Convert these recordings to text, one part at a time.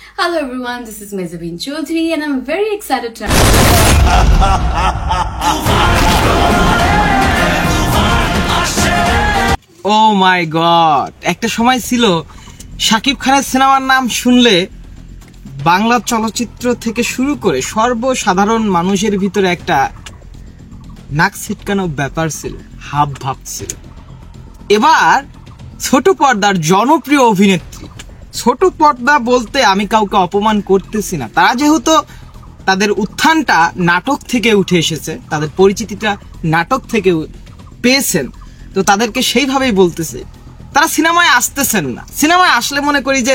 Hello everyone, this is Mezabin Chaudhary and I'm very excited to oh my god, একটা সময় ছিল শাকিব খানের সিনেমার নাম শুনলে বাংলা চলচ্চিত্র থেকে শুরু করে সর্বসাধারণ মানুষের ভিতরে একটা নাক ছিটকানো ব্যাপার ছিল, হাব ভাব ছিল। এবার ছোট পর্দার জনপ্রিয় অভিনেত্রী, ছোট পর্দা বলতে আমি কাউকে অপমান করতেছি না, তারা যেহেতু তাদের উত্থানটা নাটক থেকে উঠে এসেছে, তাদের পরিচিতিটা নাটক থেকে পেয়েছেন, তো তাদেরকে সেইভাবেই বলতেছে। তারা সিনেমায় আসতেছেন না, সিনেমায় আসলে মনে করি যে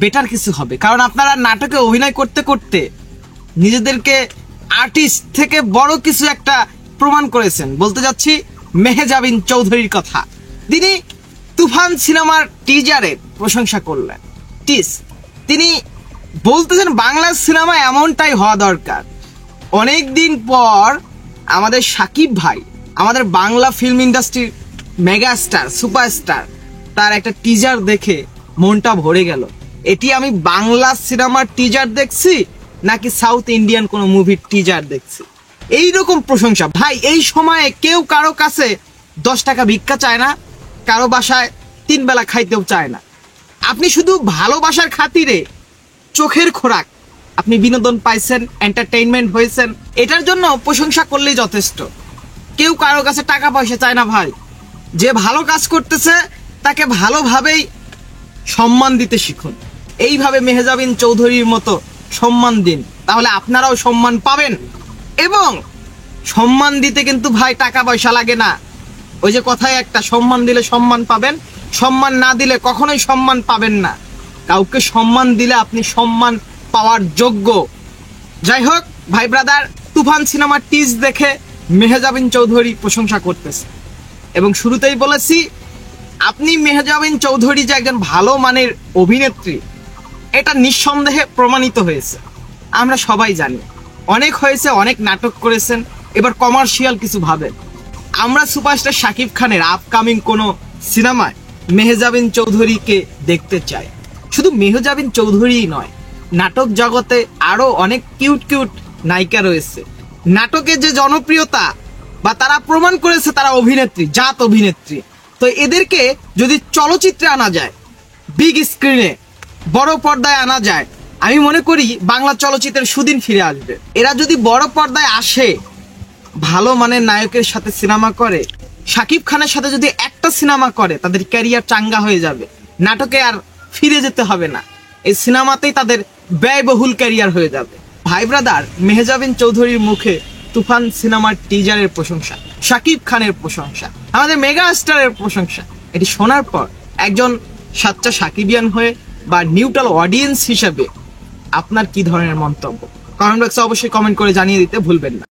বেটার কিছু হবে, কারণ আপনারা নাটকে অভিনয় করতে করতে নিজেদেরকে আর্টিস্ট থেকে বড় কিছু একটা প্রমাণ করেছেন। বলতে যাচ্ছি মেহজাবিন চৌধুরীর কথা। তিনি তুফান সিনেমার টিজারের প্রশংসা করলেন। তিনি বলতেছেন বাংলা সিনেমা এমনটাই হওয়া দরকার। অনেকদিন পর আমাদের সাকিব ভাই, আমাদের বাংলা ফিল্ম ইন্ডাস্ট্রির মেগাস্টার, সুপারস্টার, তার একটা টিজার দেখে মনটা ভরে গেল। এটি আমি বাংলা সিনেমার টিজার দেখছি নাকি সাউথ ইন্ডিয়ান কোনো মুভির টিজার দেখছি, এইরকম প্রশংসা। ভাই, এই সময়ে কেউ কারো কাছে 10 টাকা ভিক্ষা চায় না, কারো বাসায় 3 বেলা খাইতেও চায় না। আপনি শুধু ভালোবাসার খাতিরে চোখের খোরাক আপনি বিনোদন পাইছেন, এন্টারটেইনমেন্ট হয়েছেন, এটার জন্য প্রশংসা করলেই যথেষ্ট। কেউ কারো কাছে টাকা পয়সা চায় না ভাই। যে ভালো কাজ করতেছে তাকে ভালোভাবেই সম্মান দিতে শিখুন। এইভাবে মেহজাবিন চৌধুরীর মতো সম্মান দিন, তাহলে আপনারাও সম্মান পাবেন। এবং সম্মান দিতে কিন্তু ভাই টাকা পয়সা লাগে না। ওই যে কথায় একটা, সম্মান দিলে সম্মান পাবেন, সম্মান না দিলে কখনোই সম্মান পাবেন না। কাউকে সম্মান দিলে আপনি সম্মান পাওয়ার যোগ্য। যাই হোক ভাই ব্রাদার, তুফান সিনেমার টিজ দেখে মেহজাবিন চৌধুরী প্রশংসা করতেছে। এবং শুরুতেই বলেছি, আপনি মেহজাবিন চৌধুরী যে একজন ভালো মানের অভিনেত্রী, এটা নিঃসন্দেহে প্রমাণিত হয়েছে। আমরা সবাই জানি অনেক হয়েছে, অনেক নাটক করেছেন, এবার কমার্শিয়াল কিছু ভাবেন। আমরা সুপারস্টার শাকিব খানের আপকামিং কোনো সিনেমায় মেহজাবিন চৌধুরীকে দেখতে চাই। শুধু মেহজাবিন চৌধুরীই নয়, নাটক জগতে আরো অনেক কিউট কিউট নায়িকা রয়েছে। নাটকের যে জনপ্রিয়তা বা তারা প্রমাণ করেছে তারা অভিনেত্রী, জাত অভিনেত্রী, তো এদেরকে যদি চলচ্চিত্রে আনা যায়, বিগ স্ক্রিনে বড় পর্দায় আনা যায়, আমি মনে করি বাংলা চলচ্চিত্রের সুদিন ফিরে আসবে। এরা যদি বড় পর্দায় আসে, ভালো মানের নায়কের সাথে সিনেমা করে, শাকিব খানের সাথে যদি একটা সিনেমা করে, তাদের ক্যারিয়ার চাঙ্গা হয়ে যাবে। নাটকে আর ফিরে যেতে হবে না, এই সিনেমাতেই তাদের ব্যয়বহুল ক্যারিয়ার হয়ে যাবে। ভাই ব্রাদার, মেহজাবিন চৌধুরীর মুখে তুফান সিনেমার টিজারের প্রশংসা, শাকিব খানের প্রশংসা, আমাদের মেগা স্টারের প্রশংসা, এটি শোনার পর একজন সাচ্চা সাকিবিয়ান হয়ে বা নিউট্রাল অডিয়েন্স হিসেবে আপনার কি ধরনের মন্তব্য? কমেন্ট বক্সে অবশ্যই কমেন্ট করে জানিয়ে দিতে ভুলবেন না।